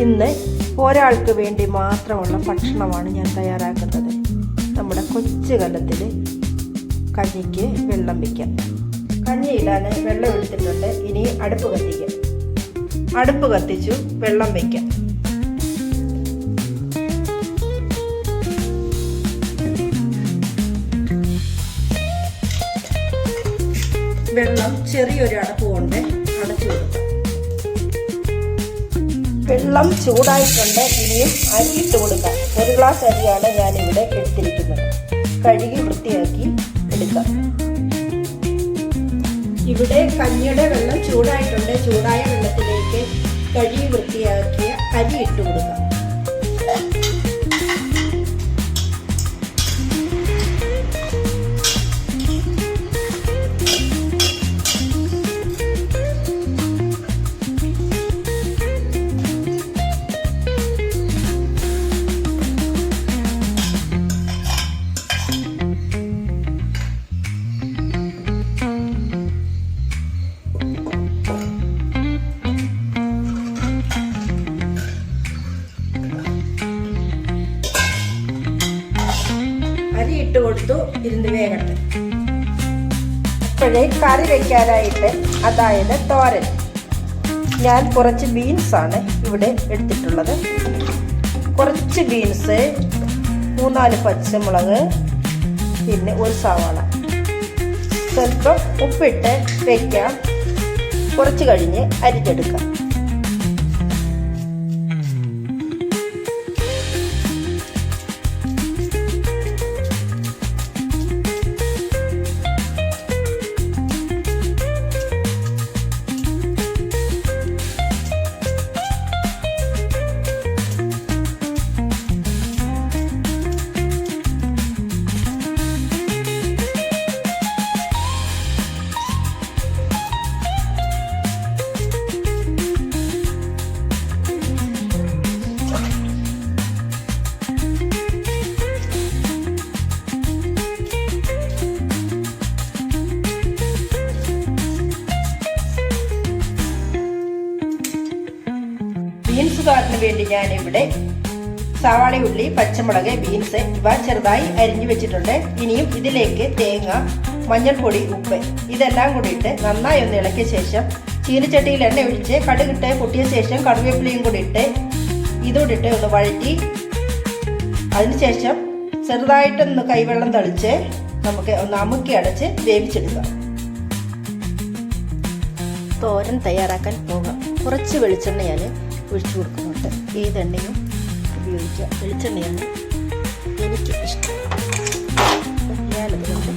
ഇന്ന് ഒരാൾക്ക് വേണ്ടി മാത്രമുള്ള ഭക്ഷണമാണ് ഞാൻ തയ്യാറാക്കുന്നത്. നമ്മുടെ കൊച്ചു കലത്തിൽ കഞ്ഞിക്ക് വെള്ളം വയ്ക്കാം. കഞ്ഞി ഇടാൻ വെള്ളം എടുത്തിട്ടുണ്ട്. ഇനി അടുപ്പ് കത്തിക്കാം. അടുപ്പ് കത്തിച്ചു വെള്ളം വയ്ക്കാം. വെള്ളം ചെറിയൊരു അടപ്പ് കൊണ്ട് അടച്ചു കൊടുക്കാം. വെള്ളം ചൂടായിട്ടുണ്ട്. ഇനിയും അരി ഇട്ട് കൊടുക്കാം. 1 ഗ്ലാസ് അരിയാണ് ഞാനിവിടെ എടുത്തിരിക്കുന്നത്. കഴുകി വൃത്തിയാക്കി എടുക്കാം. ഇവിടെ കഞ്ഞിയുടെ വെള്ളം ചൂടായിട്ടുണ്ട്. ചൂടായ വെള്ളത്തിലേക്ക് കഴുകി വൃത്തിയാക്കിയ അരി ഇട്ട് കൊടുക്കാം. അരി ഇട്ട് കൊടുത്തു. ഇരുന്ന് വേകട്ടെ. ഇപ്പോഴേ കറി വയ്ക്കാനായിട്ട്, അതായത് തോരൻ, ഞാൻ കുറച്ച് ബീൻസാണ് ഇവിടെ എടുത്തിട്ടുള്ളത്. കുറച്ച് ബീൻസ്, 3-4 പച്ചമുളക്, പിന്നെ 1 സവാള. സ്വല്പം ഉപ്പിട്ട് വയ്ക്കാം. കുറച്ച് കഴിഞ്ഞ് അരിഞ്ഞെടുക്കാം. ബീൻസ് തോരന് വേണ്ടി ഞാനിവിടെ സവാള, ഉള്ളി, പച്ചമുളക്, ബീൻസ് ഇവ ചെറുതായി അരിഞ്ഞു വെച്ചിട്ടുണ്ട്. ഇനിയും ഇതിലേക്ക് തേങ്ങ, മഞ്ഞൾപ്പൊടി, ഉപ്പ് ഇതെല്ലാം കൂടി ഇട്ട് നന്നായി ഒന്ന് ഇളക്കിയ ശേഷം ചീനിച്ചട്ടിയിൽ എണ്ണ ഒഴിച്ച് കടുകിട്ട് പൊട്ടിയ ശേഷം കറിവേപ്പിലയും കൂടി ഇട്ട് ഇതോടിട്ട് ഒന്ന് വഴറ്റി അതിനുശേഷം ചെറുതായിട്ടൊന്ന് കൈവെള്ളം തളിച്ച് നമുക്ക് ഒന്ന് അമുക്കി അടച്ച് വേവിച്ചെടുക്കാം. തോരൻ തയ്യാറാക്കാൻ പോകാം. കുറച്ച് വെളിച്ചെണ്ണ ഞാൻ ഒഴിച്ചു കൊടുക്കുന്നുണ്ട്. ഏതെണ്ണയും ഉപയോഗിക്കുക. വെളിച്ചെണ്ണയാണ് എനിക്ക് ഇഷ്ടം. ഞാനതുകൊണ്ട്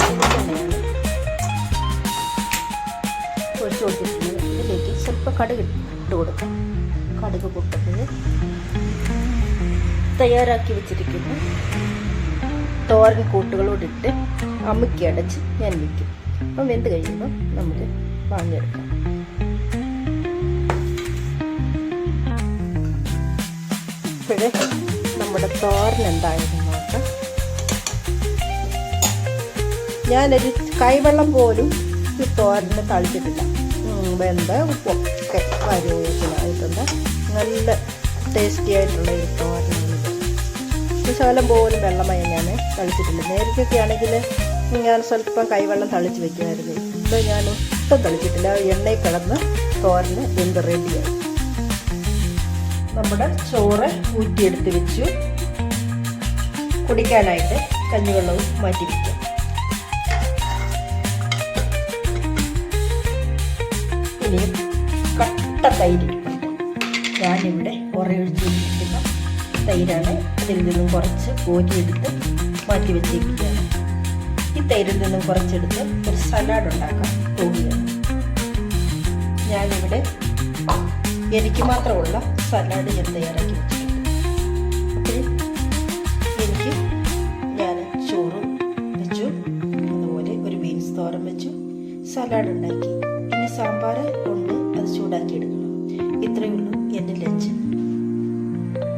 വെളിച്ചെണ്ണയാണ് ഒഴിച്ചു കൊടുത്തിട്ടുള്ളത്. ഇതിലേക്ക് സ്വല്പം കടുക് ഇട്ട് കൊടുക്കാം. കടുക് പൊട്ടുന്നത് തയ്യാറാക്കി വെച്ചിരിക്കുന്ന തോരൻ കൂട്ടുകളോടിട്ട് അമുക്കി അടച്ച് ഞാൻ വയ്ക്കും. അപ്പം വെന്ത് കഴിയുമ്പോൾ നമുക്ക് വാങ്ങിയെടുക്കാം. ഇപ്പോഴേ നമ്മുടെ തോരൻ എന്തായിരുന്നു നോക്കാം. ഞാനൊരു കൈവെള്ളം പോലും ഈ തോരന് തളിച്ചിട്ടില്ല. വെന്ത ഉപ്പൊക്കെ വരവേഷനായിട്ടുണ്ട്. നല്ല ടേസ്റ്റി ആയിട്ടുള്ള ഒരു തോരനാണിത്. ശകലം പോലും വെള്ളമായി ഞാൻ തളിച്ചിട്ടില്ല. നേരത്തെയൊക്കെ ആണെങ്കിൽ ഞാൻ സ്വല്പം കൈവെള്ളം തളിച്ച് വെക്കുമായിരുന്നു. ഇപ്പോൾ ഞാൻ ഒട്ടും തളിച്ചിട്ടില്ല. എണ്ണയിൽ കിടന്ന് തോരന് വെന്ത് റെഡിയായി. നമ്മുടെ ചോറ് ഊറ്റിയെടുത്ത് വെച്ചു. കുടിക്കാനായിട്ട് കഞ്ഞിവെള്ളവും മാറ്റി വയ്ക്കാം. ഇനിയും കട്ട തൈര്. ഞാനിവിടെ ഉറയൊഴിച്ച് വെച്ചിരിക്കുന്ന തൈരാണ്. അതിൽ നിന്നും കുറച്ച് കോരിയെടുത്ത് മാറ്റി വെച്ചിരിക്കുകയാണ്. ഈ തൈരിൽ നിന്നും കുറച്ചെടുത്ത് ഒരു സലാഡ് ഉണ്ടാക്കാൻ പോവുകയാണ്. ഞാനിവിടെ എനിക്ക് മാത്രമുള്ള സലാഡ് ഞാൻ തയ്യാറാക്കി വെച്ചിട്ടുണ്ട്. അപ്പോൾ ഞാൻ ചോറ് വെച്ചു, അതുപോലെ ഒരു ബീൻസ് തോരൻ വെച്ചു, സലാഡ് ഉണ്ടാക്കി.